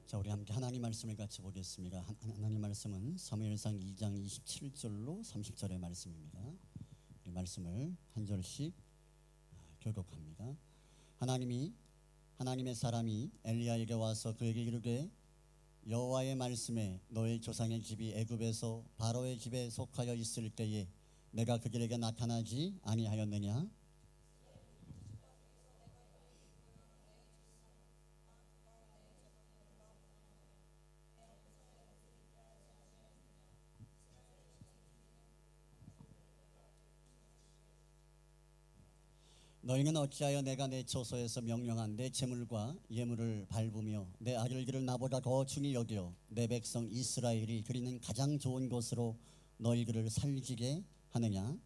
자, 우리 함께 하나님 말씀을 같이 보겠습니다. 하나님 말씀은 사무엘상 2장 27절로 30절의 말씀입니다. 이 말씀을 한 절씩 교독합니다. 하나님의 사람이 엘리야에게 와서 그에게 이르되 여호와의 말씀에 너의 조상의 집이 애굽에서 바로의 집에 속하여 있을 때에 내가 그들에게 나타나지 아니하였느냐? 너희는 어찌하여 내가 내 처소에서 명령한 내 재물과 예물을 밟으며 내 아들들을 나보다 더 중히 여겨 내 백성 이스라엘이 드리는 가장 좋은 곳으로 너희들을 살지게 하느냐?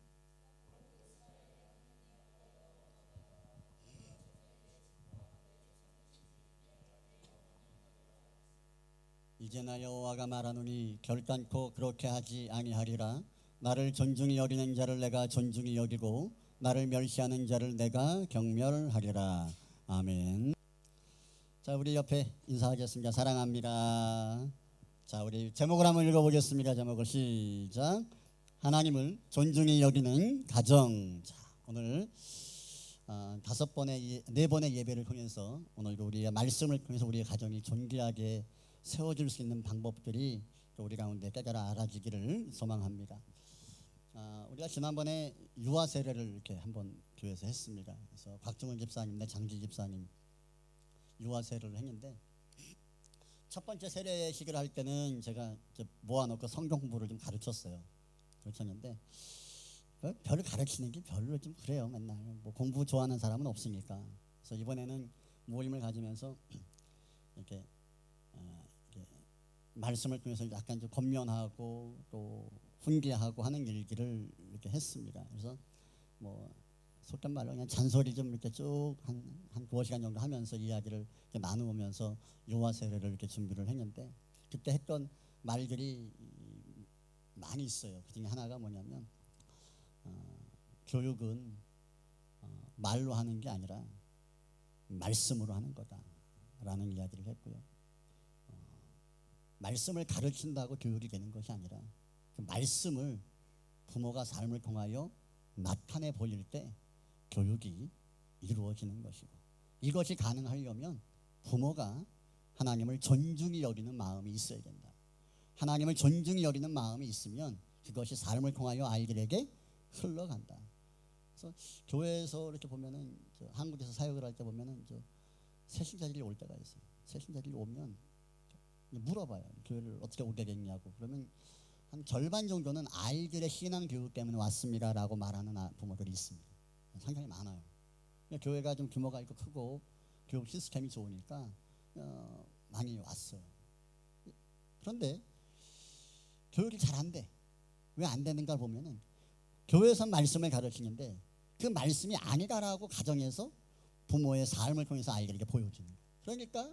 이제나 여호와가 말하노니 결단코 그렇게 하지 아니하리라. 나를 존중히 여기는 자를 내가 존중히 여기고 나를 멸시하는 자를 내가 경멸하리라. 아멘. 자, 우리 옆에 인사하겠습니다. 사랑합니다. 자, 우리 제목을 한번 읽어보겠습니다. 제목을 시작. 하나님을 존중히 여기는 가정. 자, 오늘 네 번의 예배를 통해서 오늘 우리의 말씀을 통해서 우리의 가정이 존귀하게 세워질 수 있는 방법들이 우리 가운데 깨달아 알아지기를 소망합니다. 우리가 지난번에 유아 세례를 이렇게 한번 교회에서 했습니다. 그래서 곽중훈 집사님, 장지 집사님 유아 세례를 했는데 첫 번째 세례식을 할 때는 제가 모아놓고 성경 공부를 좀 가르쳤어요. 가르쳤는데 별 가르치는 게 별로 좀 그래요. 맨날 뭐 공부 좋아하는 사람은 없으니까. 그래서 이번에는 모임을 가지면서 이렇게 말씀을 통해서 약간 좀 권면하고 또 훈계하고 하는 일기를 이렇게 했습니다. 그래서 뭐 속된 말로 그냥 잔소리 좀 이렇게 쭉 한 두어 시간 정도 하면서 이야기를 이렇게 나누면서 유아 세례를 이렇게 준비를 했는데 그때 했던 말들이 많이 있어요. 그 중에 하나가 뭐냐면 교육은 말로 하는 게 아니라 말씀으로 하는 거다라는 이야기를 했고요. 말씀을 가르친다고 교육이 되는 것이 아니라 그 말씀을 부모가 삶을 통하여 나타내 보일 때 교육이 이루어지는 것이고, 이것이 가능하려면 부모가 하나님을 존중히 여기는 마음이 있어야 된다. 하나님을 존중히 여기는 마음이 있으면 그것이 삶을 통하여 아이들에게 흘러간다. 그래서 교회에서 이렇게 보면은 한국에서 사역을 할 때 보면은 새신자들이 올 때가 있어요. 새신자들이 오면 물어봐요. 교회를 어떻게 오게 됐냐고. 그러면 한 절반 정도는 아이들의 신앙 교육 때문에 왔습니다라고 말하는 부모들이 있습니다. 상당히 많아요. 교회가 좀 규모가 있고 크고 교육 시스템이 좋으니까 많이 왔어요. 그런데 교육이 잘 안 돼. 왜 안 되는가 보면은 교회에서 말씀을 가르치는데 그 말씀이 아니다라고 가정에서 부모의 삶을 통해서 아이들에게 보여주는 거예요. 그러니까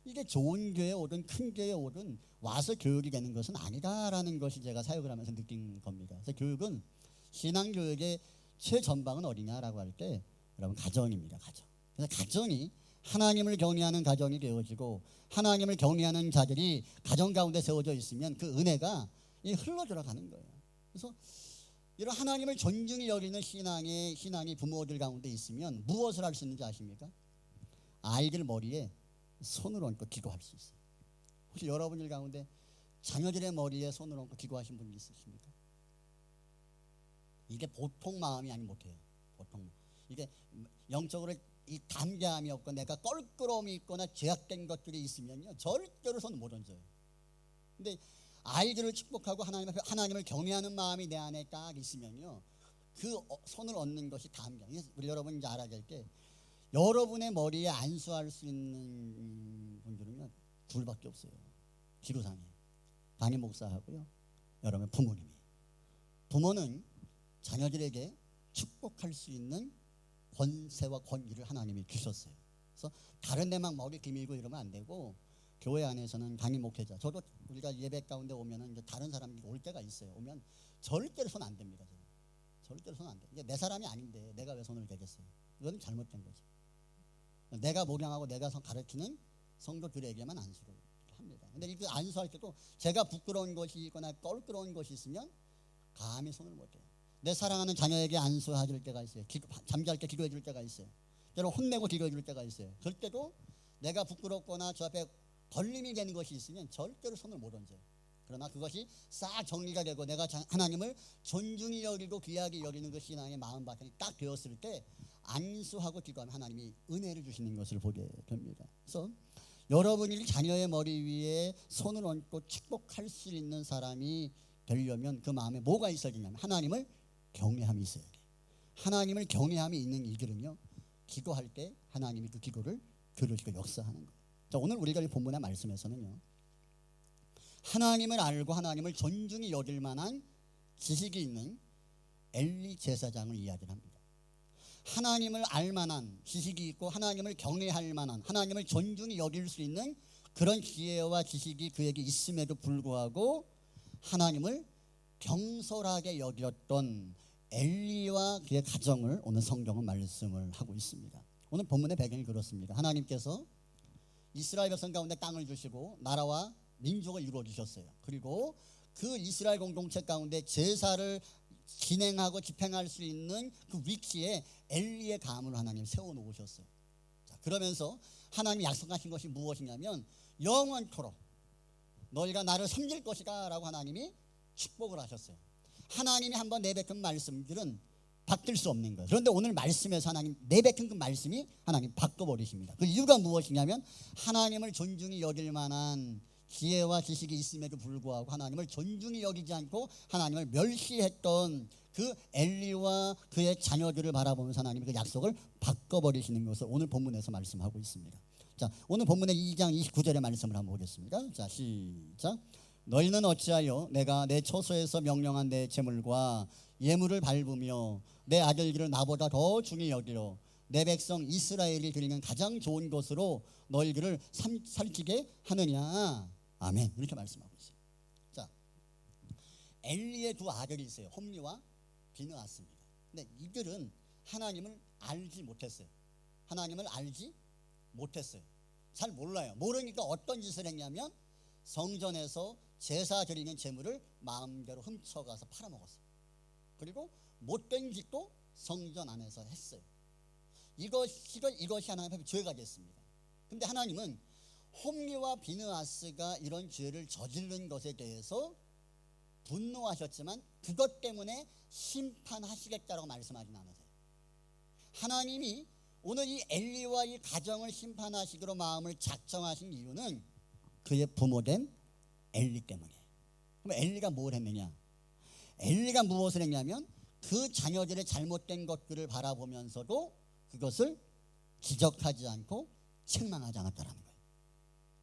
이게 좋은 교회에 오든 큰 교회에 오든 와서 교육이 되는 것은 아니다라는 것이 제가 사역을 하면서 느낀 겁니다. 그래서 교육은 신앙교육의 최전방은 어디냐라고 할 때 여러분 가정입니다. 가정. 그래서 가정이 하나님을 경외하는 가정이 되어지고 하나님을 경외하는 자들이 가정 가운데 세워져 있으면 그 은혜가 흘러 들어가는 거예요. 그래서 이런 하나님을 존중히 여기는 신앙이 부모들 가운데 있으면 무엇을 할 수 있는지 아십니까? 아이들 머리에 손을 얹고 기도할 수 있어요. 혹시 여러분들 가운데 자녀들의 머리에 손을 얹고 기도하신 분이 있으십니까? 이게 보통 마음이 아니 못해요. 보통 이게 영적으로 이 담대함이 없고 내가 껄끄러움이 있거나 죄악된 것들이 있으면요 절대로 손 못 얹어요. 근데 아이들을 축복하고 하나님을 경외하는 마음이 내 안에 딱 있으면요 그 손을 얹는 것이 담대함. 우리 여러분 이제 알아야 될 게 여러분의 머리에 안수할 수 있는 분들은요 둘밖에 없어요. 지구상에 담임 목사하고요 여러분 부모님이. 부모는 자녀들에게 축복할 수 있는 권세와 권위를 하나님이 주셨어요. 그래서 다른 데만 머리 기밀고 이러면 안 되고 교회 안에서는 담임 목회자, 저도 우리가 예배 가운데 오면은 이제 다른 사람이 올 때가 있어요. 오면 절대로 손 안 댑니다. 절대로 손 안 대. 이게 내 사람이 아닌데 내가 왜 손을 대겠어요? 이건 잘못된 거죠. 내가 목양하고 내가 가르치는 성도들에게만 안수를 합니다. 근데 이 안수할 때도 제가 부끄러운 것이 있거나 껄끄러운 것이 있으면 감히 손을 못 대요. 내 사랑하는 자녀에게 안수해 줄 때가 있어요. 잠잘 때 기도해 줄 때가 있어요. 때로 혼내고 기도해 줄 때가 있어요. 그럴 때도 내가 부끄럽거나 저 앞에 걸림이 되는 것이 있으면 절대로 손을 못 얹어요. 그러나 그것이 싹 정리가 되고 내가 하나님을 존중히 여기고 귀하게 여기는 것이 신앙의 마음 바탕이 딱 되었을 때 안수하고 기도하면 하나님이 은혜를 주시는 것을 보게 됩니다. 그래서 여러분이 자녀의 머리 위에 손을 얹고 축복할 수 있는 사람이 되려면 그 마음에 뭐가 있어야 되냐면 하나님을 경외함이 있어야 돼요. 하나님을 경외함이 있는 이 길은요, 기도할 때 하나님이 그 기도를 들으시고 역사하는 거예요. 자, 오늘 우리가 이 본문의 말씀에서는요, 하나님을 알고 하나님을 존중히 여길 만한 지식이 있는 엘리 제사장을 이야기합니다. 하나님을 알 만한 지식이 있고 하나님을 경외할 만한, 하나님을 존중히 여길 수 있는 그런 지혜와 지식이 그에게 있음에도 불구하고 하나님을 경솔하게 여겼던 엘리와 그의 가정을 오늘 성경은 말씀을 하고 있습니다. 오늘 본문의 배경이 그렇습니다. 하나님께서 이스라엘 백성 가운데 땅을 주시고 나라와 민족을 이루어 주셨어요. 그리고 그 이스라엘 공동체 가운데 제사를 진행하고 집행할 수 있는 그 위치에 엘리의 가문을 하나님 세워 놓으셨어요. 자, 그러면서 하나님이 약속하신 것이 무엇이냐면 영원토록 너희가 나를 섬길 것이다 라고 하나님이 축복을 하셨어요. 하나님이 한번 내뱉은 말씀들은 바뀔 수 없는 거예요. 그런데 오늘 말씀에서 하나님 내뱉은 그 말씀이 하나님 바꿔버리십니다. 그 이유가 무엇이냐면 하나님을 존중히 여길 만한 지혜와 지식이 있음에도 불구하고 하나님을 존중히 여기지 않고 하나님을 멸시했던 그 엘리와 그의 자녀들을 바라보면서 하나님이 그 약속을 바꿔버리시는 것을 오늘 본문에서 말씀하고 있습니다. 자, 오늘 본문의 2장 29절의 말씀을 한번 보겠습니다. 자, 시작. 너희는 어찌하여 내가 내 처소에서 명령한 내 제물과 예물을 밟으며 내 아들들을 나보다 더 중히 여기려 내 백성 이스라엘이 드리는 가장 좋은 것으로 너희들을 살찌게 하느냐. 아멘. 이렇게 말씀하고 있어요. 자, 엘리의 두 아들이 있어요. 홈리와 비느하스입니다. 근데 이들은 하나님을 알지 못했어요. 하나님을 알지 못했어요. 잘 몰라요. 모르니까 어떤 짓을 했냐면 성전에서 제사 드리는 제물을 마음대로 훔쳐가서 팔아먹었어요. 그리고 못된 짓도 성전 안에서 했어요. 이것이 하나님 앞에 죄가 됐습니다. 근데 하나님은 홈리와 비느하스가 이런 죄를 저지른 것에 대해서 분노하셨지만 그것 때문에 심판하시겠다라고 말씀하진 않으세요. 하나님이 오늘 이 엘리와 이 가정을 심판하시기로 마음을 작정하신 이유는 그의 부모된 엘리 때문이에요. 그럼 엘리가 뭘 했느냐? 엘리가 무엇을 했냐면 그 자녀들의 잘못된 것들을 바라보면서도 그것을 지적하지 않고 책망하지 않았다라는 거예요.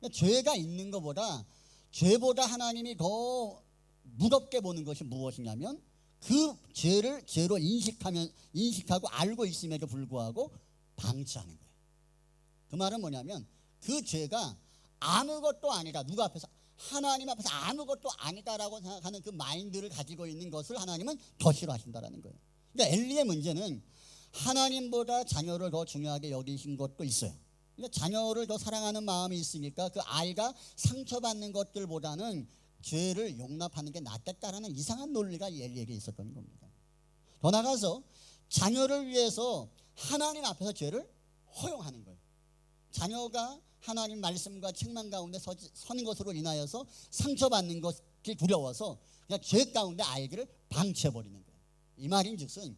그러니까 죄가 있는 것보다 죄보다 하나님이 더 무겁게 보는 것이 무엇이냐면 그 죄를 죄로 인식하고 알고 있음에도 불구하고 방치하는 거예요. 그 말은 뭐냐면 그 죄가 아무것도 아니다. 누가 앞에서? 하나님 앞에서 아무것도 아니다라고 생각하는 그 마인드를 가지고 있는 것을 하나님은 더 싫어하신다라는 거예요. 그러니까 엘리의 문제는 하나님보다 자녀를 더 중요하게 여기신 것도 있어요. 그러니까 자녀를 더 사랑하는 마음이 있으니까 그 아이가 상처받는 것들보다는 죄를 용납하는 게 낫겠다라는 이상한 논리가 엘리에게 있었던 겁니다. 더 나아가서 자녀를 위해서 하나님 앞에서 죄를 허용하는 거예요. 자녀가 하나님 말씀과 책망 가운데 서는 것으로 인하여서 상처받는 것이 두려워서 그냥 죄 가운데 아이들을 방치해버리는 거예요. 이 말인즉슨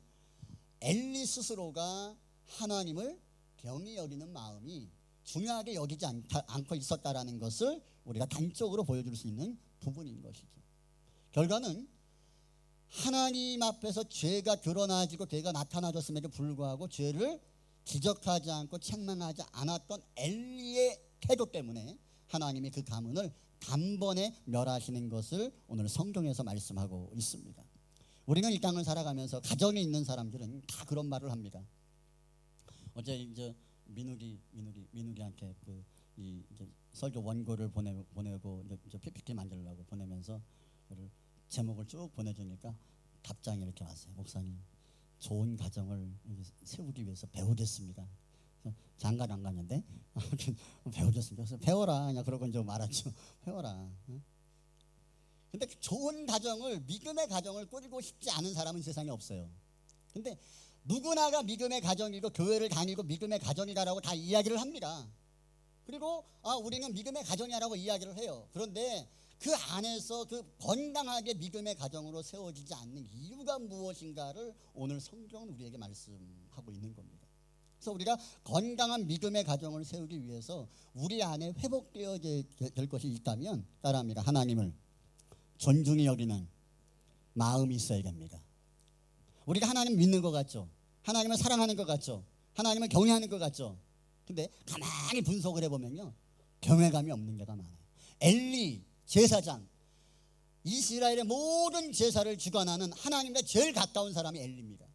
엘리 스스로가 하나님을 경히 여기는 마음이 중요하게 여기지 않고 있었다라는 것을 우리가 단적으로 보여줄 수 있는 부분인 것이죠. 결과는 하나님 앞에서 죄가 드러나지고 죄가 나타나졌음에도 불구하고 죄를 지적하지 않고 책망하지 않았던 엘리의 태도 때문에 하나님이 그 가문을 단번에 멸하시는 것을 오늘 성경에서 말씀하고 있습니다. 우리는 이 땅을 살아가면서 가정에 있는 사람들은 다 그런 말을 합니다. 어제 이제 민욱이한테 이제 설교 원고를 보내고 이제 PPT 만들려고 보내면서 제목을 쭉 보내주니까 답장이 이렇게 왔어요. 목사님, 좋은 가정을 세우기 위해서 배우겠습니다. 장가 안 갔는데 아무튼 배워줬으면 좋겠어. 배워라 그냥 그러고 이제 말았죠. 배워라. 근데 좋은 가정을 믿음의 가정을 꾸리고 싶지 않은 사람은 세상에 없어요. 근데 누구나가 믿음의 가정이고 교회를 다니고 믿음의 가정이다라고 다 이야기를 합니다. 그리고 우리는 믿음의 가정이라고 이야기를 해요. 그런데 그 안에서 그 건강하게 믿음의 가정으로 세워지지 않는 이유가 무엇인가를 오늘 성경은 우리에게 말씀하고 있는 겁니다. 그래서 우리가 건강한 믿음의 가정을 세우기 위해서 우리 안에 회복되어야 될 것이 있다면 따라합니다. 하나님을 존중히 여기는 마음이 있어야 됩니다. 우리가 하나님 믿는 것 같죠? 하나님을 사랑하는 것 같죠? 하나님을 경외하는 것 같죠? 근데 가만히 분석을 해보면요, 경외감이 없는 게가 많아요. 엘리 제사장, 이스라엘의 모든 제사를 주관하는 하나님과 제일 가까운 사람이 엘리입니다.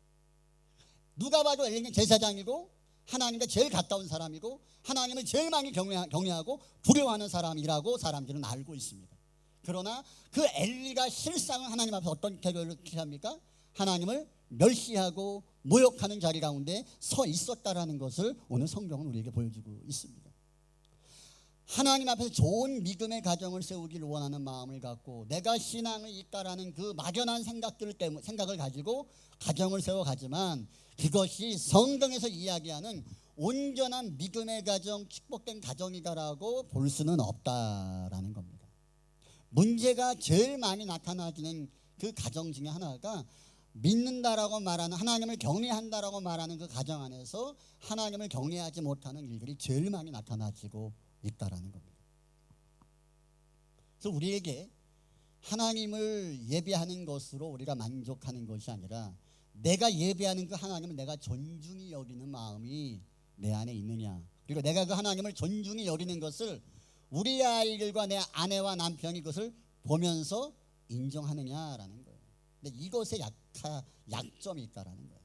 누가 봐도 엘리는 제사장이고 하나님과 제일 가까운 사람이고 하나님을 제일 많이 경외하고 두려워하는 사람이라고 사람들은 알고 있습니다. 그러나 그 엘리가 실상은 하나님 앞에 어떤 태도를 취합니까? 하나님을 멸시하고 모욕하는 자리 가운데 서 있었다라는 것을 오늘 성경은 우리에게 보여주고 있습니다. 하나님 앞에서 좋은 믿음의 가정을 세우기를 원하는 마음을 갖고 내가 신앙을 있다라는 그 막연한 생각을 가지고 가정을 세워가지만 그것이 성경에서 이야기하는 온전한 믿음의 가정, 축복된 가정이다라고 볼 수는 없다라는 겁니다. 문제가 제일 많이 나타나지는 그 가정 중에 하나가 믿는다라고 말하는, 하나님을 경외한다라고 말하는 그 가정 안에서 하나님을 경외하지 못하는 일들이 제일 많이 나타나지고 있다라는 겁니다. 그래서 우리에게 하나님을 예배하는 것으로 우리가 만족하는 것이 아니라 내가 예배하는 그 하나님을 내가 존중히 여기는 마음이 내 안에 있느냐, 그리고 내가 그 하나님을 존중히 여기는 것을 우리 아이들과 내 아내와 남편이 그것을 보면서 인정하느냐라는 거예요. 근데 이것에 약점이 있다라는 거예요.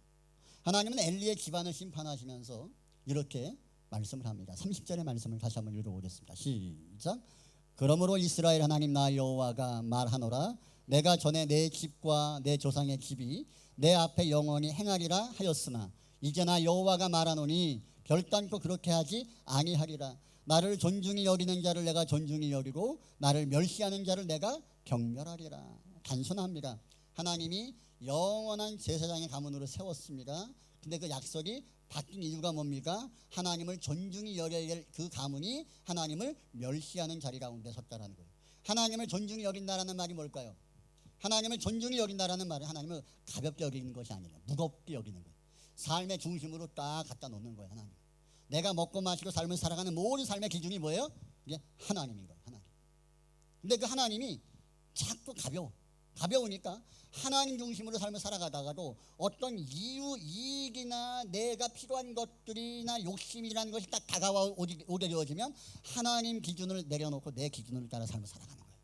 하나님은 엘리의 집안을 심판하시면서 이렇게 말씀을 합니다. 30절의 말씀을 다시 한번 읽어보겠습니다. 시작. 그러므로 이스라엘 하나님 나 여호와가 말하노라, 내가 전에 내 집과 내 조상의 집이 내 앞에 영원히 행하리라 하였으나 이제 나 여호와가 말하노니 결단코 그렇게 하지 아니하리라. 나를 존중히 여기는 자를 내가 존중히 여기고 나를 멸시하는 자를 내가 경멸하리라. 단순합니다. 하나님이 영원한 제사장의 가문으로 세웠습니다. 근데 그 약속이 바뀐 이유가 뭡니까? 하나님을 존중히 여겨야 될 그 가문이 하나님을 멸시하는 자리 가운데 섰다라는 거예요. 하나님을 존중히 여긴다라는 말이 뭘까요? 하나님을 존중히 여긴다라는 말은 하나님을 가볍게 여기는 것이 아니라 무겁게 여기는 거예요. 삶의 중심으로 딱 갖다 놓는 거예요. 하나님. 내가 먹고 마시고 삶을 살아가는 모든 삶의 기준이 뭐예요? 이게 하나님인 거예요. 하나님. 근데 그 하나님이 자꾸 가벼우니까 하나님 중심으로 삶을 살아가다가도 어떤 이익이나 내가 필요한 것들이나 욕심이라는 것이 딱 다가오게 되어지면 하나님 기준을 내려놓고 내 기준을 따라 삶을 살아가는 거예요.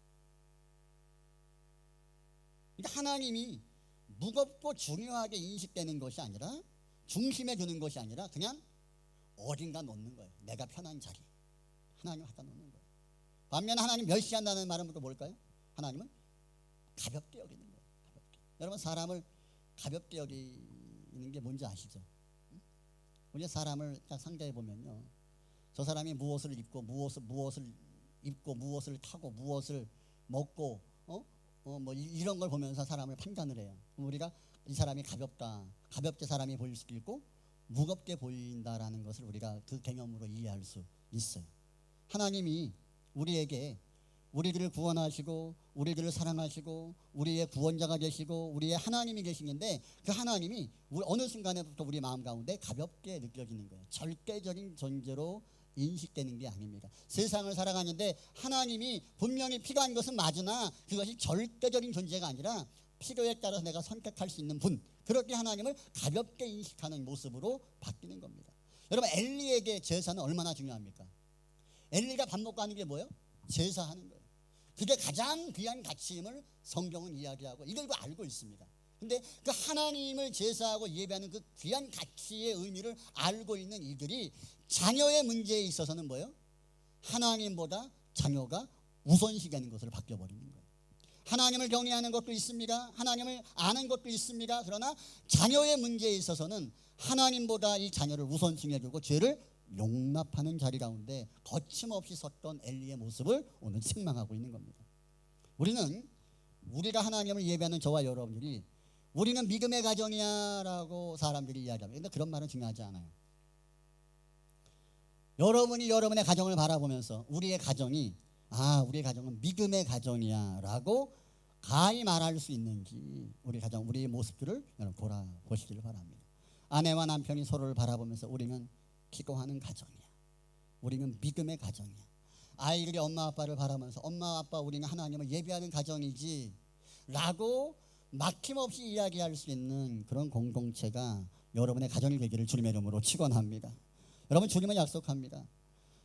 그러니까 하나님이 무겁고 중요하게 인식되는 것이 아니라, 중심에 두는 것이 아니라 그냥 어딘가 놓는 거예요. 내가 편한 자리 하나님 갖다 놓는 거예요. 반면에 하나님 멸시한다는 말은 또 뭘까요? 하나님은 가볍게 여기는 거예요. 가볍게. 여러분, 사람을 가볍게 여기는 게 뭔지 아시죠? 우리 사람을 딱 상대해 보면요, 저 사람이 무엇을 입고 무엇을 타고 무엇을 먹고 뭐 이런 걸 보면서 사람을 판단을 해요. 우리가 이 사람이 가볍게 사람이 보일 수도 있고 무겁게 보인다라는 것을 우리가 그 개념으로 이해할 수 있어요. 하나님이 우리들을 구원하시고 우리들을 사랑하시고 우리의 구원자가 되시고 우리의 하나님이 계시는데 그 하나님이 어느 순간에부터 우리 마음 가운데 가볍게 느껴지는 거예요. 절대적인 존재로 인식되는 게 아닙니다. 세상을 살아가는데 하나님이 분명히 필요한 것은 맞으나 그것이 절대적인 존재가 아니라 필요에 따라서 내가 선택할 수 있는 분, 그렇게 하나님을 가볍게 인식하는 모습으로 바뀌는 겁니다. 여러분, 엘리에게 제사는 얼마나 중요합니까? 엘리가 밥 먹고 하는 게 뭐예요? 제사하는 거예요. 그게 가장 귀한 가치임을 성경은 이야기하고 이걸 알고 있습니다. 근데 그 하나님을 제사하고 예배하는 그 귀한 가치의 의미를 알고 있는 이들이 자녀의 문제에 있어서는 뭐예요? 하나님보다 자녀가 우선시 되는 것으로 바뀌어버리는 거예요. 하나님을 경외하는 것도 있습니다. 하나님을 아는 것도 있습니다. 그러나 자녀의 문제에 있어서는 하나님보다 이 자녀를 우선순위에 두고 죄를 용납하는 자리 가운데 거침없이 섰던 엘리의 모습을 오늘 책망하고 있는 겁니다. 우리가 하나님을 예배하는 저와 여러분들이 우리는 믿음의 가정이야 라고 사람들이 이야기합니다. 그런데 그런 말은 중요하지 않아요. 여러분이 여러분의 가정을 바라보면서 우리의 가정은 믿음의 가정이야 라고 가히 말할 수 있는지 우리 가정, 우리의 모습들을 여러분 돌아보시기를 바랍니다. 아내와 남편이 서로를 바라보면서 우리는 기도하는 가정이야, 우리는 믿음의 가정이야. 아이들이 엄마 아빠를 바라보면서 엄마 아빠 우리는 하나님을 예배하는 가정이지 라고 막힘없이 이야기할 수 있는 그런 공동체가 여러분의 가정이 되기를 주님의 이름으로 축원합니다. 여러분, 주님은 약속합니다.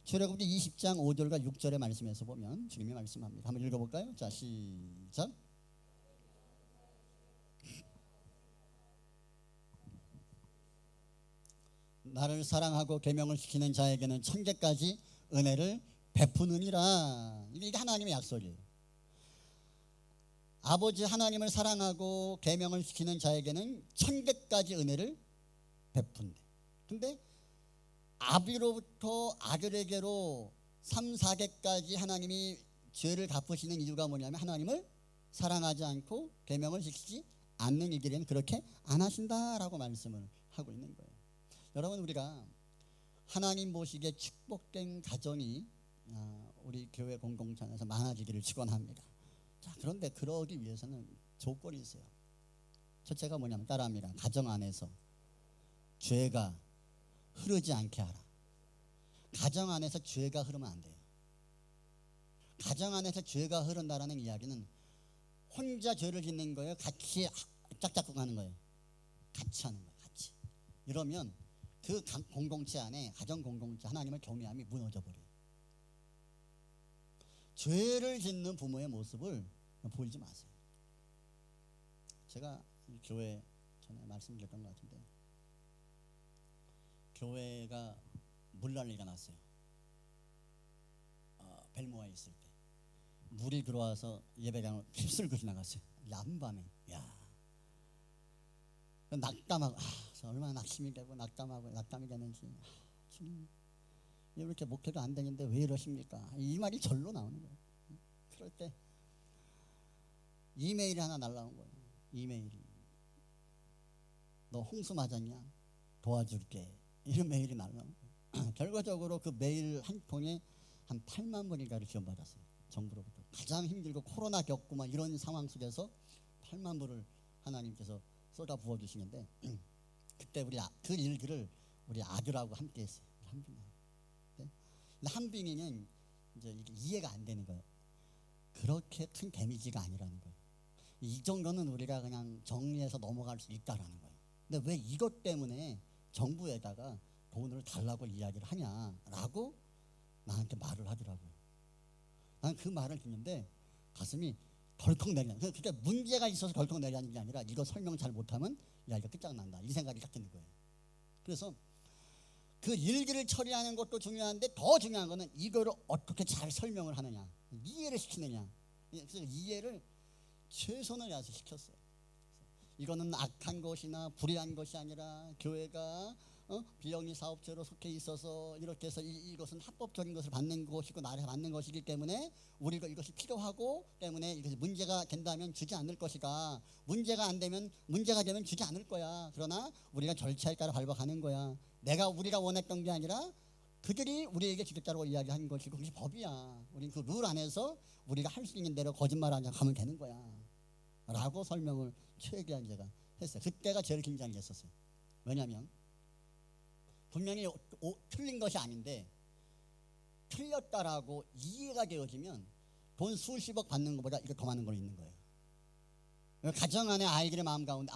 출애굽기 20장 5절과 6절의 말씀에서 보면 주님이 말씀합니다. 한번 읽어볼까요? 자, 시작. 나를 사랑하고 계명을 지키는 자에게는 천계까지 은혜를 베푸느니라. 이게 하나님의 약속이에요. 아버지 하나님을 사랑하고 계명을 지키는 자에게는 천계까지 은혜를 베푼대. 근데 아비로부터 아들에게로 3, 4계까지 하나님이 죄를 갚으시는 이유가 뭐냐면 하나님을 사랑하지 않고 계명을 지키지 않는 이들에는 그렇게 안 하신다라고 말씀을 하고 있는 거예요. 여러분, 우리가 하나님 보시기에 축복된 가정이 우리 교회 공동체 안에서 많아지기를 축원합니다. 자, 그런데 그러기 위해서는 조건이 있어요. 첫째가 뭐냐면 따라합니다. 가정 안에서 죄가 흐르지 않게 하라. 가정 안에서 죄가 흐르면 안 돼요. 가정 안에서 죄가 흐른다라는 이야기는 혼자 죄를 짓는 거예요, 같이 짝짝꿍 하는 거예요, 같이 하는 거예요, 같이. 이러면 그 공동체 안에, 가정 공동체 하나님을 경외함이 무너져 버려요. 죄를 짓는 부모의 모습을 보이지 마세요. 제가 이 교회 전에 말씀드렸던 것 같은데, 교회가 물난리가 났어요. 벨모아에 있을 때 물이 들어와서 예배당을 휩쓸고 지나갔어요. 야밤에. 낙담하고 얼마나 낙심이 되고 낙담이 되는지, 주님 이렇게 목회도 안 되는데 왜 이러십니까? 이 말이 절로 나오는 거예요. 그럴 때 이메일이 하나 날라온 거예요. 이메일이, 너 홍수 맞았냐? 도와줄게. 이런 메일이 날라온 거예요. 결과적으로 그 메일 한 통에 한 8만 불인가를 지원받았어요. 정부로부터. 가장 힘들고 코로나 겪고 막 이런 상황 속에서 8만 불을 하나님께서 쏟아 부어주시는데, 그때 우리 그 일들을 우리 아들하고 함께 했어요. 한빈이하고. 근데 한빈이는 이제 이게 이해가 안 되는 거예요. 그렇게 큰 데미지가 아니라는 거예요. 이 정도는 우리가 그냥 정리해서 넘어갈 수 있다라는 거예요. 근데 왜 이것 때문에 정부에다가 돈을 달라고 이야기를 하냐라고 나한테 말을 하더라고요. 난 그 말을 듣는데 가슴이 덜컥 내리는, 그게 문제가 있어서 덜컥 내리는 게 아니라 이거 설명 잘 못하면 이야기가 끝장난다, 이 생각이 딱 드는 거예요. 그래서 그 일기를 처리하는 것도 중요한데 더 중요한 거는 이거를 어떻게 잘 설명을 하느냐, 이해를 시키느냐. 그래서 이해를 최선을 다해서 시켰어요. 이거는 악한 것이나 불의한 것이 아니라 교회가 비영리 사업체로 속해 있어서 이렇게 해서 이것은 합법적인 것을 받는 것이고 나라에서 받는 것이기 때문에 우리가 이것이 필요하고 때문에 이것이 문제가 된다면 주지 않을 것이다. 문제가 되면 주지 않을 거야. 그러나 우리가 절차에 따라 밟아가는 거야. 우리가 원했던 게 아니라 그들이 우리에게 주겠다고 이야기하는 것이고 그것이 법이야. 우리는 그 룰 안에서 우리가 할 수 있는 대로 거짓말하지 않고 가면 되는 거야 라고 설명을 최대한 제가 했어요. 그때가 제일 긴장이 됐었어요. 왜냐하면 분명히 틀린 것이 아닌데 틀렸다라고 이해가 되어지면 돈 수십억 받는 것보다 이거 더 많은 걸 있는 거예요. 가정 안에 아이들의 마음 가운데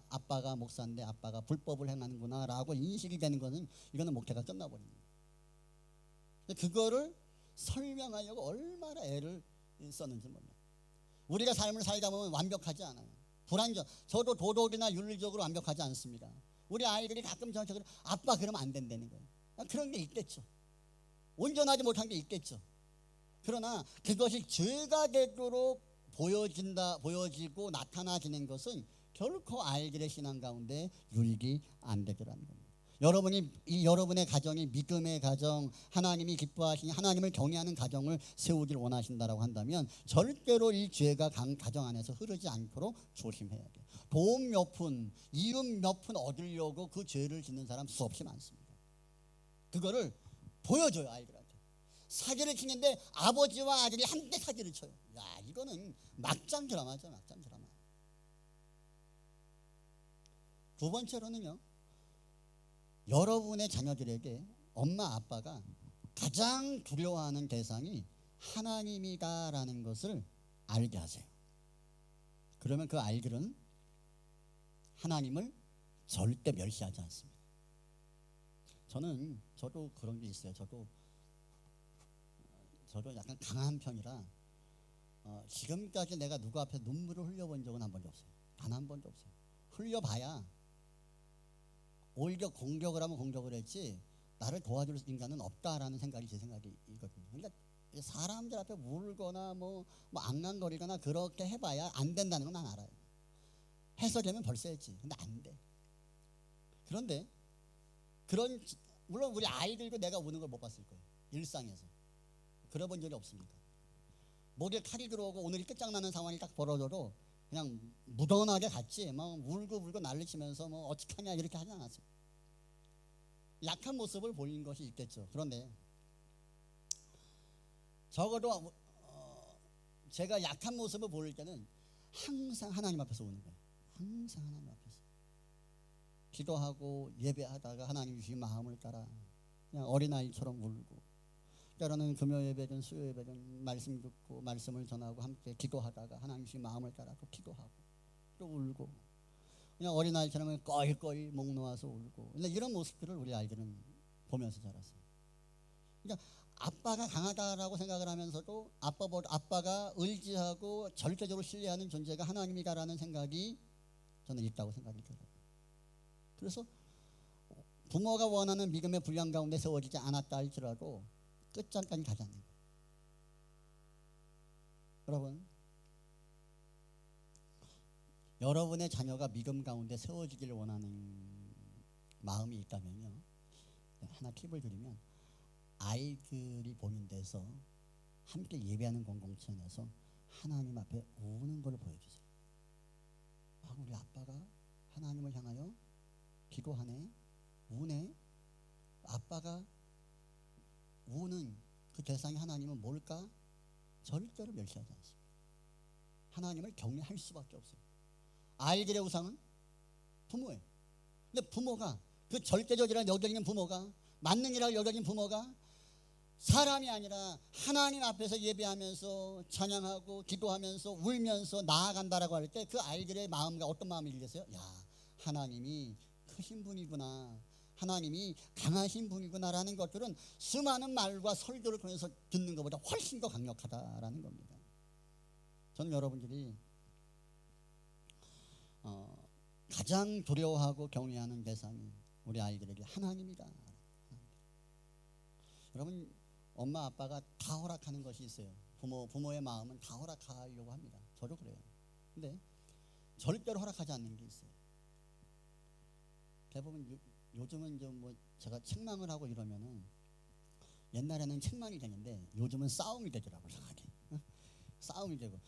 아빠가 목사인데 아빠가 불법을 행하는구나 라고 인식이 되는 거는 이거는 목회가 끝나버립니다. 그거를 설명하려고 얼마나 애를 썼는지 몰라요. 우리가 삶을 살다 보면 완벽하지 않아요. 불완전. 저도 도덕이나 윤리적으로 완벽하지 않습니다. 우리 아이들이 가끔 저한테 아빠 그러면 안 된다는 거예요. 그런 게 있겠죠. 온전하지 못한 게 있겠죠. 그러나 그것이 죄가 되도록 보여지고 나타나지는 것은 결코 아이들의 신앙 가운데 유익이 안 되더라는 겁니다. 여러분의 가정이 믿음의 가정, 하나님이 기뻐하시니 하나님을 경외하는 가정을 세우길 원하신다라고 한다면 절대로 이 죄가 가정 안에서 흐르지 않도록 조심해야 돼요. 도움 몇 푼, 이윤 몇 푼 얻으려고 그 죄를 짓는 사람 수없이 많습니다. 그거를 보여줘요, 아이들한테. 사기를 치는데 아버지와 아들이 함께 사기를 쳐요. 야, 이거는 막장 드라마죠, 막장 드라마. 두 번째로는요, 여러분의 자녀들에게 엄마 아빠가 가장 두려워하는 대상이 하나님이다라는 것을 알게 하세요. 그러면 그 아이들은 하나님을 절대 멸시하지 않습니다. 저도 그런 게 있어요. 저도 약간 강한 편이라 지금까지 내가 누구 앞에 눈물을 흘려본 적은 한 번도 없어요. 단 한 번도 없어요. 흘려봐야 오히려 공격을 하면 공격을 했지 나를 도와줄 인간은 없다라는 생각이 제 생각이거든요. 그러니까 사람들 앞에 울거나 뭐 앙앙거리거나 그렇게 해봐야 안 된다는 건 난 알아요. 해서 되면 벌써 했지. 근데 안 돼. 그런데 물론 우리 아이들도 내가 우는 걸 못 봤을 거예요. 일상에서. 그래 본 적이 없습니까? 목에 칼이 들어오고 오늘이 끝장나는 상황이 딱 벌어져도 그냥 무던하게 갔지 막 울고 난리치면서 뭐 어떡하냐 이렇게 하지 않았어요. 약한 모습을 보이는 것이 있겠죠. 그런데 적어도 제가 약한 모습을 보일 때는 항상 하나님 앞에서 우는 거예요. 항상 하나님 앞에서 기도하고 예배하다가 하나님 주신 마음을 따라 그냥 어린아이처럼 울고, 때로는 금요 예배든 수요 예배든 말씀 듣고 말씀을 전하고 함께 기도하다가 하나님 주신 마음을 따라 또 기도하고 또 울고, 그냥 어린아이처럼 꺼이꺼이 목 놓아서 울고. 근데 이런 모습들을 우리 아이들은 보면서 자랐어요. 그러니까 아빠가 강하다라고 생각을 하면서도 아빠가 의지하고 절대적으로 신뢰하는 존재가 하나님이다라는 생각이 저는 있다고 생각이 들어요. 그래서 부모가 원하는 믿음의 분량 가운데 세워지지 않았다 할지라도 끝장까지 가지 않는 거예요. 여러분, 여러분의 자녀가 믿음 가운데 세워지기를 원하는 마음이 있다면요, 하나 팁을 드리면 아이들이 보는 데서 함께 예배하는 공동체 안에서 하나님 앞에 우는 걸 보여주세요. 우리 아빠가 하나님을 향하여 기도하네, 우네. 아빠가 우는 그 대상이 하나님은 뭘까? 절대로 멸시하지 않습니다. 하나님을 경외할 수밖에 없어요. 아이들의 우상은 부모예요. 근데 부모가 그 절대적이라 여겨지는 부모가, 만능이라고 여겨진 부모가 사람이 아니라 하나님 앞에서 예배하면서 찬양하고 기도하면서 울면서 나아간다라고 할 때 그 아이들의 마음과 어떤 마음이 들겠어요? 야, 하나님이 크신 분이구나, 하나님이 강하신 분이구나라는 것들은 수많은 말과 설교를 통해서 듣는 것보다 훨씬 더 강력하다라는 겁니다. 저는 여러분들이 가장 두려워하고 경외하는 대상이 우리 아이들에게 하나님이다. 여러분, 엄마 아빠가 다 허락하는 것이 있어요. 부모의 마음은 다 허락하려고 합니다. 저도 그래요. 근데 절대로 허락하지 않는 게 있어요. 대부분 요즘은 좀 뭐 제가 책망을 하고 이러면은, 옛날에는 책망이 되는데 요즘은 싸움이 되더라고요. 싸움이 되고,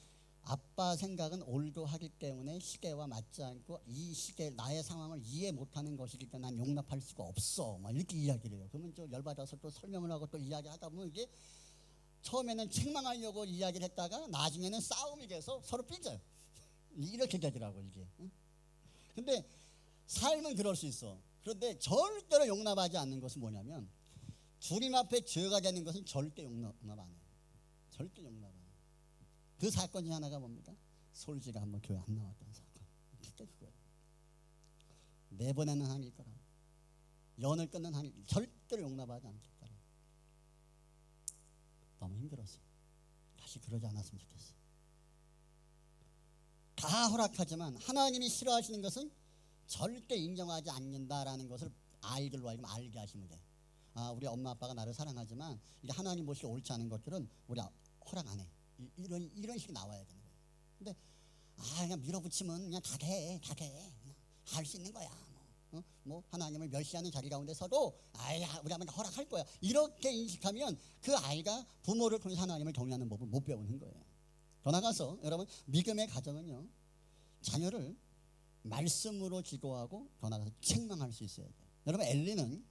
아빠 생각은 올드하기 때문에 시대와 맞지 않고 이 시대 나의 상황을 이해 못하는 것이기 때문에 난 용납할 수가 없어, 막 이렇게 이야기를 해요. 그러면 좀 열받아서 또 설명을 하고 또 이야기하다 보면 이게 처음에는 책망하려고 이야기를 했다가 나중에는 싸움이 돼서 서로 삐져요. 이렇게 되더라고요, 이게. 근데 삶은 그럴 수 있어. 그런데 절대로 용납하지 않는 것은 뭐냐면, 주님 앞에 죄가 되는 것은 절대 용납 안 해요. 절대 용납 안 해요. 그 사건 중 하나가 뭡니까? 솔지가 한번 교회 안 나왔던 사건. 그때 그거예요. 내보내는 한이 있더라. 연을 끊는 한이, 절대로 용납하지 않겠다. 너무 힘들었어요. 다시 그러지 않았으면 좋겠어요. 다 허락하지만 하나님이 싫어하시는 것은 절대 인정하지 않는다라는 것을 아이들로 하여금 알게 하시면 돼요. 우리 엄마 아빠가 나를 사랑하지만 이게 하나님 보시기 옳지 않은 것들은 우리 허락 안 해. 이런 식이 나와야 되는 거예요. 근데 그냥 밀어붙이면 그냥 다 돼. 할 수 있는 거야. 뭐 하나님을 멸시하는 자리 가운데 서도 우리 아버지 허락할 거야. 이렇게 인식하면 그 아이가 부모를 통해서 하나님을 경외하는 법을 못 배우는 거예요. 더 나가서 여러분, 믿음의 가정은요, 자녀를 말씀으로 지도하고 더 나가서 책망할 수 있어야 돼요. 여러분, 엘리는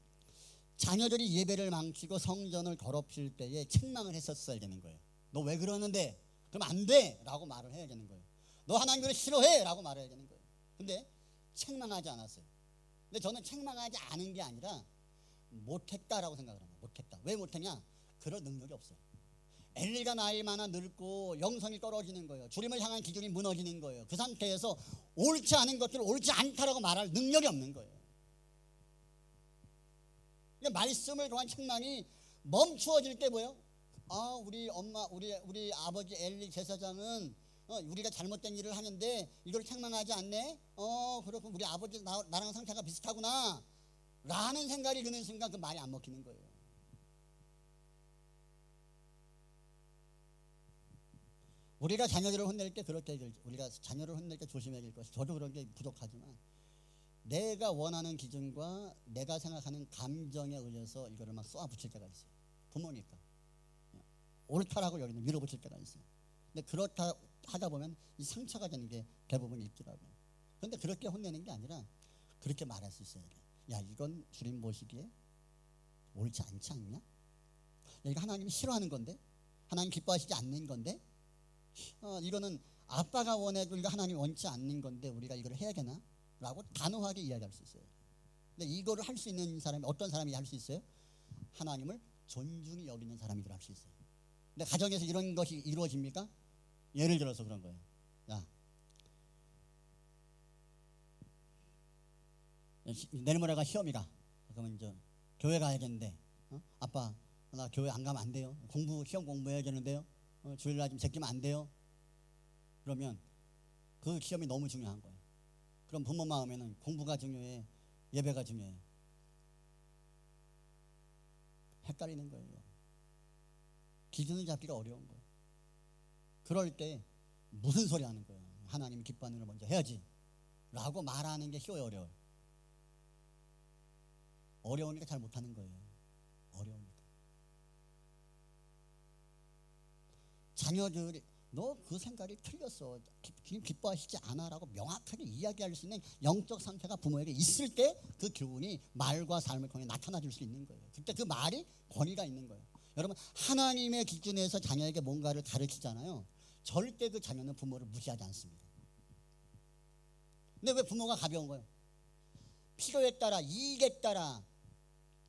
자녀들이 예배를 망치고 성전을 더럽힐 때에 책망을 했었어야 되는 거예요. 너 왜 그러는데? 그럼 안 돼! 라고 말을 해야 되는 거예요. 너 하나님을 싫어해! 라고 말해야 되는 거예요. 근데 책망하지 않았어요. 근데 저는 책망하지 않은 게 아니라 못했다라고 생각을 합니다. 못했다. 왜 못했냐? 그럴 능력이 없어요. 엘리가 나이 많아 늙고 영성이 떨어지는 거예요. 주님을 향한 기준이 무너지는 거예요. 그 상태에서 옳지 않은 것들을 옳지 않다라고 말할 능력이 없는 거예요. 그러니까 말씀을 통한 책망이 멈추어질 때 뭐예요? 우리 엄마, 우리 아버지 엘리 제사장은 우리가 잘못된 일을 하는데 이걸 책망하지 않네? 그렇고 우리 아버지 나랑 상태가 비슷하구나 라는 생각이 드는 순간 그 말이 안 먹히는 거예요. 우리가 자녀들을 혼낼 때 그렇게 우리가 자녀를 혼낼 때 조심해야 될 것이, 저도 그런 게 부족하지만 내가 원하는 기준과 내가 생각하는 감정에 의해서 이거를 막 쏘아붙일 때가 있어요. 부모니까 옳다라고 여기는 밀어붙일 때가 있어요. 근데 그렇다 하다 보면 이 상처가 되는 게 대부분 있더라고요. 그런데 그렇게 혼내는 게 아니라 그렇게 말할 수 있어야 돼. 야, 이건 주님 보시기에 옳지 않지 않냐? 야, 이거 하나님이 싫어하는 건데, 하나님 기뻐하시지 않는 건데, 이거는 아빠가 원해도 이거 하나님 원치 않는 건데 우리가 이걸 해야 되나? 라고 단호하게 이야기할 수 있어요. 근데 이거를 할 수 있는 사람이 어떤 사람이 할 수 있어요? 하나님을 존중히 여기는 사람이 할 수 있어요. 근데 가정에서 이런 것이 이루어집니까? 예를 들어서 그런 거예요. 야, 내일 모레가 시험이다. 그러면 이제 교회 가야겠는데, 아빠 나 교회 안 가면 안 돼요. 시험 공부해야 되는데요. 주일날 좀 제끼면 안 돼요. 그러면 그 시험이 너무 중요한 거예요. 그럼 부모 마음에는 공부가 중요해, 예배가 중요해. 헷갈리는 거예요. 기준을 잡기가 어려운 거예요. 그럴 때 무슨 소리 하는 거예요? 하나님이 기뻐하는 걸 먼저 해야지 라고 말하는 게 쉬워요, 어려워요? 어려우니까 잘 못하는 거예요. 어려우니까. 자녀들이 너 그 생각이 틀렸어, 주님 기뻐하시지 않아 라고 명확하게 이야기할 수 있는 영적 상태가 부모에게 있을 때 그 교훈이 말과 삶을 통해 나타나 줄 수 있는 거예요. 그때 그 말이 권위가 있는 거예요. 여러분, 하나님의 기준에서 자녀에게 뭔가를 가르치잖아요. 절대 그 자녀는 부모를 무시하지 않습니다. 근데 왜 부모가 가벼운 거예요? 필요에 따라, 이익에 따라,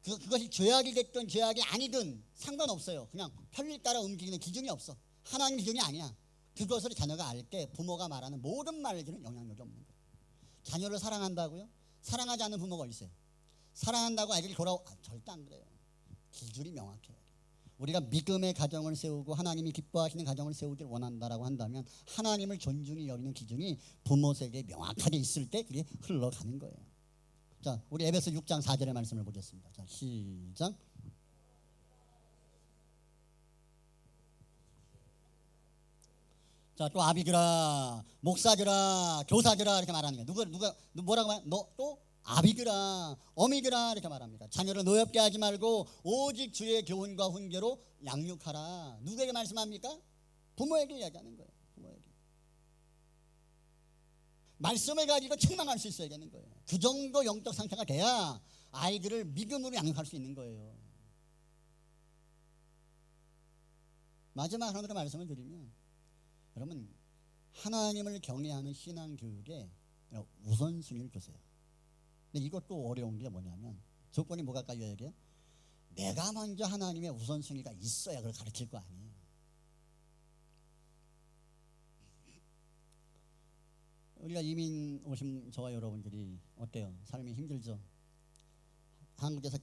그것이 죄악이 됐든 죄악이 아니든 상관없어요. 그냥 편리 따라 움직이는 기준이 없어. 하나님 기준이 아니야. 그것을 자녀가 알 때 부모가 말하는 모든 말들은 영향력이 없는 거예요. 자녀를 사랑한다고요? 사랑하지 않는 부모가 있어요. 사랑한다고 아이들이 절대 안 그래요. 기준이 명확해요. 우리가 믿음의 가정을 세우고 하나님이 기뻐하시는 가정을 세우길 원한다라고 한다면 하나님을 존중히 여기는 기준이 부모 세계에 명확하게 있을 때 그게 흘러가는 거예요. 자, 우리 에베소 6장 4절의 말씀을 보겠습니다. 자, 시작. 자, 또 아비들아, 목사들아, 교사들아 이렇게 말하는 거예요. 누가 뭐라고 말해? 너 또 아비들아, 어미들아 이렇게 말합니다. 자녀를 노엽게 하지 말고 오직 주의 교훈과 훈계로 양육하라. 누구에게 말씀합니까? 부모에게 이야기하는 거예요. 부모에게. 말씀을 가지고 책망할 수 있어야 되는 거예요. 그 정도 영적 상태가 돼야 아이들을 믿음으로 양육할 수 있는 거예요. 마지막 하나로 말씀을 드리면, 여러분, 하나님을 경외하는 신앙 교육에 우선순위를 두세요. 근데 이것도 어려운 게 뭐냐면, 조건이 뭐가 깔려 얘기해요? 내가 먼저 하나님의 우선순위가 있어야 그걸 가르칠 거 아니에요. 우리가 이민 오신 저와 여러분들이 어때요? 삶이 힘들죠? 한국에서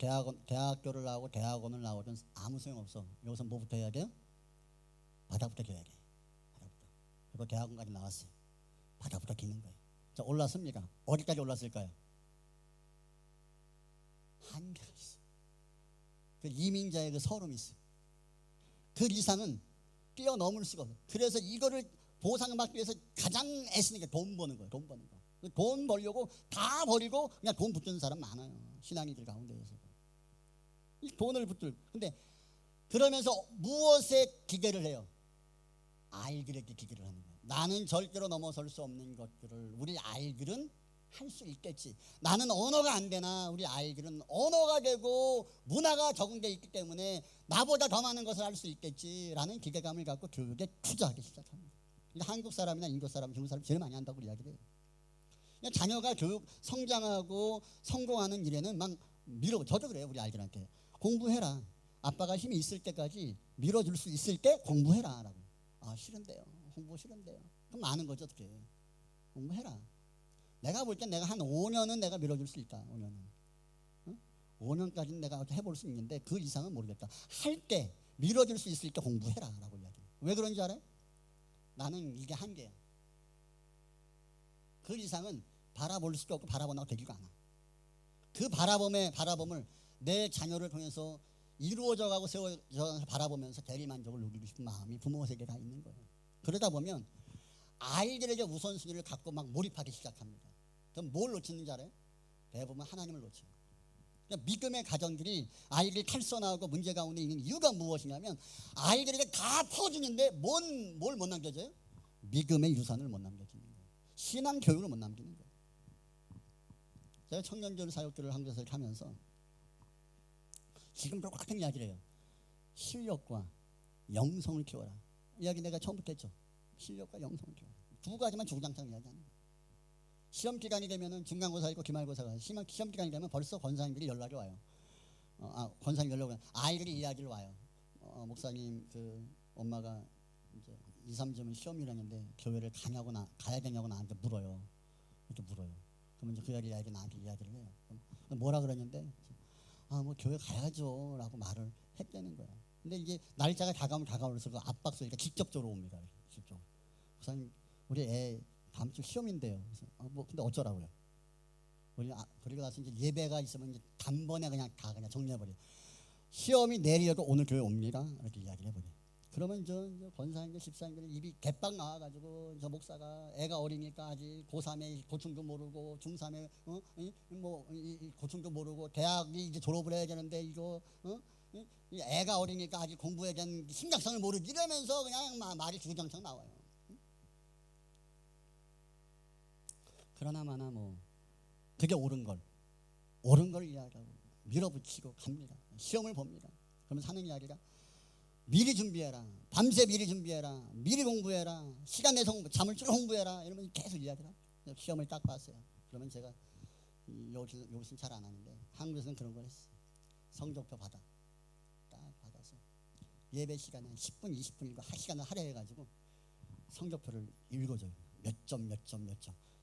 대학교를 나오고 대학원을 나오든 아무 소용없어. 여기서 뭐부터 해야 돼요? 바닥부터 겨야 돼. 바닥부터. 그리고 대학원까지 나왔어요. 바닥부터 기는 거예요. 자, 올랐습니까? 어디까지 올랐을까요? 한계가 있어요. 그 이민자의 그 서름이 있어요. 그 이상은 뛰어넘을 수가 없어요. 그래서 이거를 보상받기 위해서 가장 애쓰는 게 돈 버는 거예요. 돈 버는 거. 돈 벌려고 다 버리고 그냥 돈 붙드는 사람 많아요. 신앙인들 가운데에서. 이 돈을 붙들. 근데 그러면서 무엇에 기대를 해요? 아이들에게 기대를 하는 거예요. 나는 절대로 넘어설 수 없는 것들을 우리 아이들은 할 수 있겠지. 나는 언어가 안 되나 우리 아이들은 언어가 되고 문화가 적응되어 있기 때문에 나보다 더 많은 것을 할 수 있겠지라는 기대감을 갖고 교육에 투자하기 시작합니다. 한국 사람이나 인도 사람, 중국 사람 제일 많이 한다고 이야기를 해요. 자녀가 교육 성장하고 성공하는 일에는 막 저도 그래요. 우리 아이들한테 공부해라. 아빠가 힘이 있을 때까지 밀어줄 수 있을 때 공부해라 라고. 아 싫은데요. 공부 싫은데요. 그럼 아는 거죠. 어떻게 공부해라. 내가 볼 땐 내가 한 5년은 내가 밀어줄 수 있다. 5년은. 응? 5년까지는 내가 해볼 수 있는데 그 이상은 모르겠다. 할 때 밀어줄 수 있을 때 공부해라 라고 이야기해요. 왜 그런지 알아요? 나는 이게 한계야. 그 이상은 바라볼 수도 없고 바라본다고 되지가 않아. 그 바라봄을 내 자녀를 통해서 이루어져 가고 세워져 바라보면서 대리만족을 누리고 싶은 마음이 부모에게 다 있는 거예요. 그러다 보면 아이들에게 우선순위를 갖고 막 몰입하기 시작합니다. 그럼 뭘 놓치는지 알아요? 대부분 하나님을 놓쳐요. 그러니까 믿음의 가정들이 아이들이 탈선하고 문제 가운데 있는 이유가 무엇이냐면 아이들에게 다 퍼주는데 뭘 못 남겨줘요? 믿음의 유산을 못 남겨주는 거예요. 신앙 교육을 못 남기는 거예요. 제가 청년들 사역들을 한국에서 이렇게 하면서 지금 똑같은 이야기를 해요. 실력과 영성을 키워라. 이야기 내가 처음부터 했죠. 실력과 영성을 키워라. 두 가지만 주구장창 이야기하는 거예요. 시험 기간이 되면은 중간고사 있고 기말고사가 시험 기간이 되면 벌써 권사님들이 연락이 와요. 권사님 연락이 와요. 아이들이 이야기를 와요. 목사님 그 엄마가 이제 2, 3점은 시험이라는데 교회를 가야 되냐고 나한테 물어요. 이렇게 물어요. 그러면 이제 그 이야기 나한테 이야기를 해요. 그럼 뭐라 그랬는데 뭐 교회 가야죠 라고 말을 했다는 거야. 근데 이게 날짜가 다가오면서 그 압박 소리가 직접적으로 옵니다. 직접. 목사님 우리 애 다음 주 시험인데요. 그래서 근데 어쩌라고요? 그리고 나서 이제 예배가 있으면 이제 단번에 그냥 정리해버려. 시험이 내일이어도 오늘 교회 옵니다. 이렇게 이야기를 해버려. 그러면 저 권사님들 집사님들 입이 개빵 나와가지고 저 목사가 애가 어리니까 아직 고3에 고충도 모르고 중3에 고충도 모르고 대학이 이제 졸업을 해야 되는데 이거 애가 어리니까 아직 공부에 대한 심각성을 모르지 이러면서 그냥 말이 주구장창 나와요. 그러나 마나 그게 옳은 걸 이야기하고 밀어붙이고 갑니다. 시험을 봅니다. 그러면서 하는 이야기가 미리 준비해라. 밤새 미리 준비해라. 미리 공부해라. 시간 내서 잠을 쭉 공부해라. 이러면 계속 이야기를 하죠. 시험을 딱 봤어요. 그러면 제가 여기서는 잘 안 하는데 한국에서는 그런 걸 했어요. 성적표 딱 받아서 예배 시간에 10분, 20분 이거 1시간을 할애해가지고 성적표를 읽어줘요. 몇 점.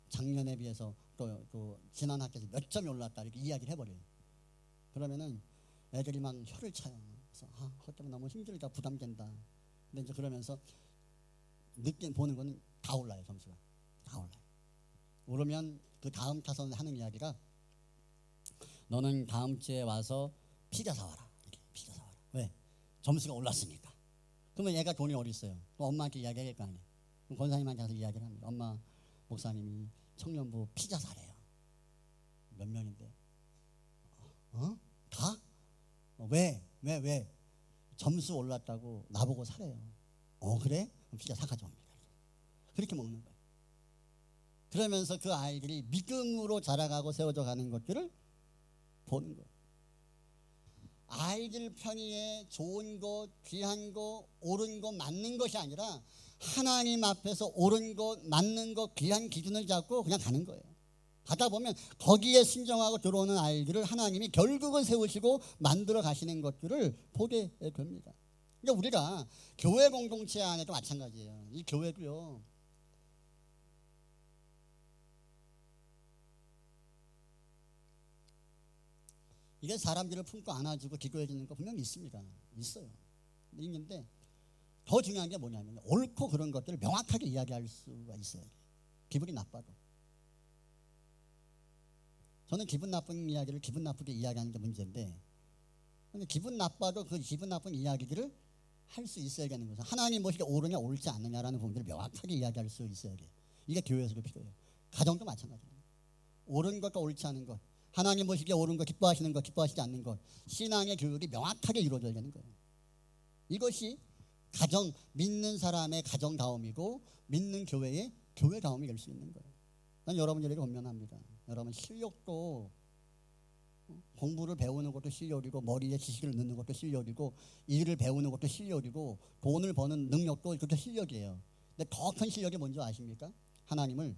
작년에 비해서 또 지난 학기에서 몇 점이 올랐다 이렇게 이야기를 해버려요. 그러면은 애들이 막 혀를 차요. 그래서 그것 때문에 너무 힘들다 부담된다. 근데 이제 그러면서 늦게 보는 거는 다 올라요. 점수가 다 올라요. 오르면 그 다음 타선 하는 이야기가 너는 다음 주에 와서 피자 사와라. 이렇게 피자 사와라. 왜? 점수가 올랐으니까. 그러면 얘가 돈이 어디 있어요? 엄마한테 이야기할 거 아니에요. 그럼 권사님한테 가서 이야기를 합니다. 엄마 목사님이 청년부 피자 사래요. 몇 명인데? 다? 왜? 점수 올랐다고 나보고 사래요. 그래? 그럼 피자 사가져 옵니다. 그렇게 먹는 거예요. 그러면서 그 아이들이 믿음으로 자라가고 세워져 가는 것들을 보는 거예요. 아이들 편의에 좋은 것, 귀한 것, 옳은 것, 맞는 것이 아니라 하나님 앞에서 옳은 것, 맞는 것, 귀한 기준을 잡고 그냥 가는 거예요. 가다 보면 거기에 순종하고 들어오는 아이들을 하나님이 결국은 세우시고 만들어 가시는 것들을 보게 됩니다. 그러니까 우리가 교회 공동체 안에도 마찬가지예요. 이 교회도요. 이게 사람들을 품고 안아주고 기도해 주는 거 분명히 있습니다. 있는데 더 중요한 게 뭐냐면 옳고 그런 것들을 명확하게 이야기할 수가 있어요. 기분이 나빠도. 저는 기분 나쁜 이야기를 기분 나쁘게 이야기하는 게 문제인데 근데 기분 나빠도 그 기분 나쁜 이야기들을 할 수 있어야 되는 것은 하나님 보시기에 옳으냐 옳지 않느냐라는 부분들을 명확하게 이야기할 수 있어야 돼요. 이게 교회에서도 필요해요. 가정도 마찬가지예요. 옳은 것과 옳지 않은 것, 하나님 보시기에 옳은 것, 기뻐하시는 것, 기뻐하시지 않는 것, 신앙의 교육이 명확하게 이루어져야 되는 거예요. 이것이 가정, 믿는 사람의 가정다움이고 믿는 교회의 교회다움이 될 수 있는 거예요. 난 여러분들에게 권면합니다. 여러분 실력도 공부를 배우는 것도 실력이고 머리에 지식을 넣는 것도 실력이고 일을 배우는 것도 실력이고 돈을 버는 능력도 그것도 실력이에요. 근데 더 큰 실력이 뭔지 아십니까? 하나님을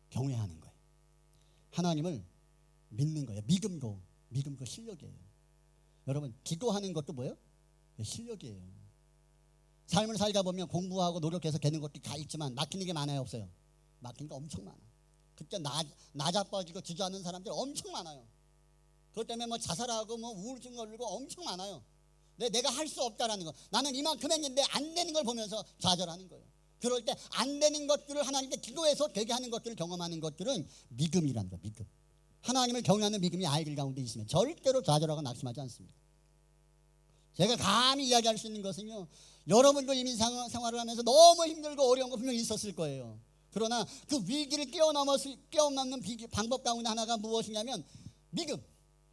경외하는 거예요. 하나님을 믿는 거예요. 믿음도 실력이에요. 여러분 기도하는 것도 뭐예요? 실력이에요. 삶을 살다 보면 공부하고 노력해서 되는 것도 다 있지만 막히는 게 많아요, 없어요? 막히는 게 엄청 많아. 그때 나자빠지고 주저하는 사람들 엄청 많아요. 그것 때문에 뭐 자살하고 뭐 우울증 걸리고 엄청 많아요. 내가 할 수 없다라는 거. 나는 이만큼 했는데 안 되는 걸 보면서 좌절하는 거예요. 그럴 때 안 되는 것들을 하나님께 기도해서 되게 하는 것들을 경험하는 것들은 믿음이라는 거예요. 믿음. 하나님을 경외하는 믿음이 아이들 가운데 있으면 절대로 좌절하고 낙심하지 않습니다. 제가 감히 이야기할 수 있는 것은요, 여러분도 이민 생활을 하면서 너무 힘들고 어려운 거 분명히 있었을 거예요. 그러나 그 위기를 뛰어넘는 방법 가운데 하나가 무엇이냐면 믿음,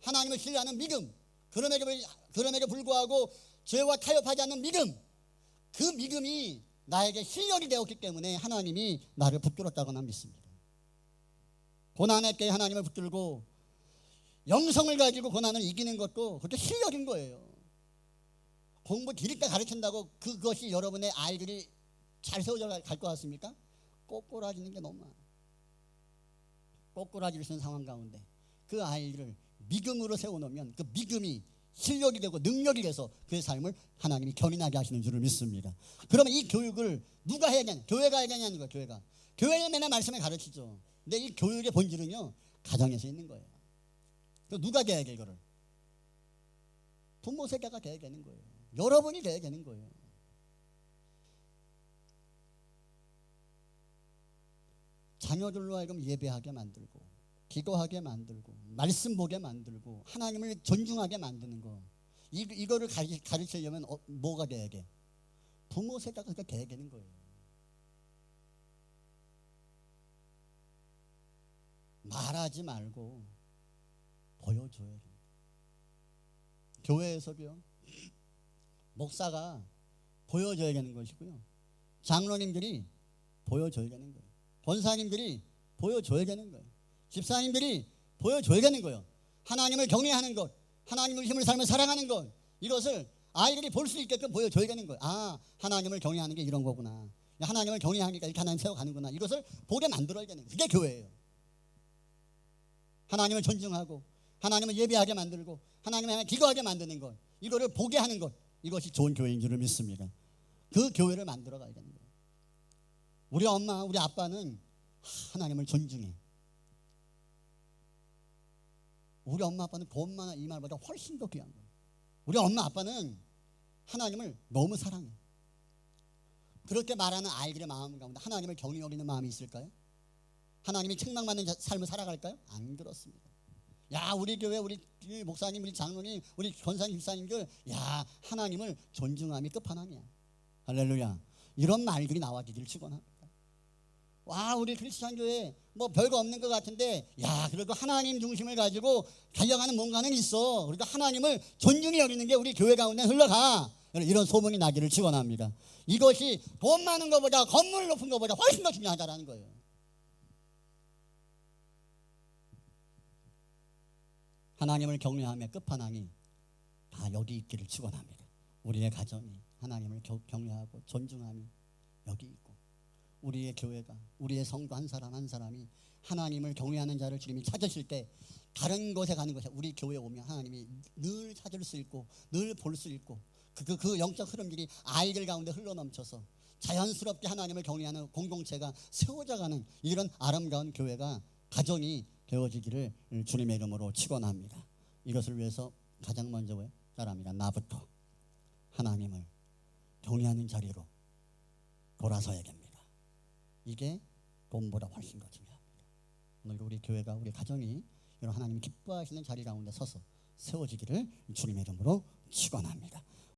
하나님을 신뢰하는 믿음, 그럼에도 불구하고 죄와 타협하지 않는 믿음, 그 믿음이 나에게 실력이 되었기 때문에 하나님이 나를 붙들었다고 난 믿습니다. 고난의 때에 하나님을 붙들고 영성을 가지고 고난을 이기는 것도 그것도 실력인 거예요. 공부 기립게 가르친다고 그것이 여러분의 아이들이 잘 세워져 갈 것 같습니까? 꼬꾸라지는 게 너무 많아요. 꼬꾸라질 수 있는 상황 가운데 그 아이를 믿음으로 세워놓으면 그 믿음이 실력이 되고 능력이 돼서 그의 삶을 하나님이 견인하게 하시는 줄을 믿습니다. 그러면 이 교육을 누가 해야 되냐? 교회가 해야 되냐는 거예요. 교회는 맨날 말씀을 가르치죠. 근데 이 교육의 본질은요, 가정에서 있는 거예요. 누가 돼야 돼 이거를? 부모 세대가 돼야 되는 거예요. 여러분이 돼야 되는 거예요. 자녀들로 하여금 예배하게 만들고 기도하게 만들고 말씀 보게 만들고 하나님을 존중하게 만드는 거, 이거를 가르치려면 뭐가 돼야 돼? 부모 세대가 돼야 되는 거예요. 말하지 말고 보여줘야 돼요. 교회에서도요, 목사가 보여줘야 되는 것이고요, 장로님들이 보여줘야 되는 거예요. 권사님들이 보여줘야 되는 거예요. 집사님들이 보여줘야 되는 거예요. 하나님을 경외하는 것, 하나님을 힘을 삶을 사랑하는 것, 이것을 아이들이 볼 수 있게끔 보여줘야 되는 거예요. 아, 하나님을 경외하는 게 이런 거구나. 하나님을 경외하니까 이렇게 하나님 세워가는구나. 이것을 보게 만들어야 되는 거예요. 그게 교회예요. 하나님을 존중하고 하나님을 예배하게 만들고 하나님을 기도하게 만드는 것, 이거를 보게 하는 것, 이것이 좋은 교회인 줄을 믿습니다. 그 교회를 만들어 가야 되는 거예요. 우리 엄마, 우리 아빠는 하나님을 존중해. 우리 엄마 아빠는 돈만 이 말보다 훨씬 더 귀한 거예요. 우리 엄마 아빠는 하나님을 너무 사랑해. 그렇게 말하는 아이들의 마음 가운데 하나님을 경히 여기는 마음이 있을까요? 하나님이 책망받는 삶을 살아갈까요? 안 그렇습니다. 야, 우리 교회, 우리 목사님, 우리 장로님, 우리 권사님, 집사님들, 야, 하나님을 존중함이 끝판왕이야. 할렐루야. 이런 말들이 나와지기를 축원합니다. 와, 우리 크리스찬 교회 뭐 별거 없는 것 같은데, 야, 그래도 하나님 중심을 가지고 달려가는 뭔가는 있어. 그러니까 하나님을 존중히 여기는 게 우리 교회 가운데 흘러가. 이런 소문이 나기를 축원합니다. 이것이 돈 많은 것보다 건물 높은 것보다 훨씬 더 중요하다라는 거예요. 하나님을 경외함의 끝판왕이 다 여기 있기를 축원합니다. 우리의 가정이 하나님을 경외하고 존중함이 여기 있고, 우리의 교회가, 우리의 성도 한 사람 한 사람이 하나님을 경외하는 자를 주님이 찾으실 때 다른 곳에 가는 것이, 우리 교회에 오면 하나님이 늘 찾을 수 있고 늘 볼 수 있고 그 영적 흐름들이 아이들 가운데 흘러넘쳐서 자연스럽게 하나님을 경외하는 공동체가 세워져가는 이런 아름다운 교회가, 가정이 되어지기를 주님의 이름으로 축원합니다. 이것을 위해서 가장 먼저 왜? 사람이란 나부터 하나님을 경외하는 자리로 돌아서야 됩니다. 이게 돈보다 훨씬 더 중요합니다. 오늘 우리 교회가, 우리 가정이 이런 하나님 기뻐하시는 자리 가운데 서서 세워지기를 주님의 이름으로 축원합니다.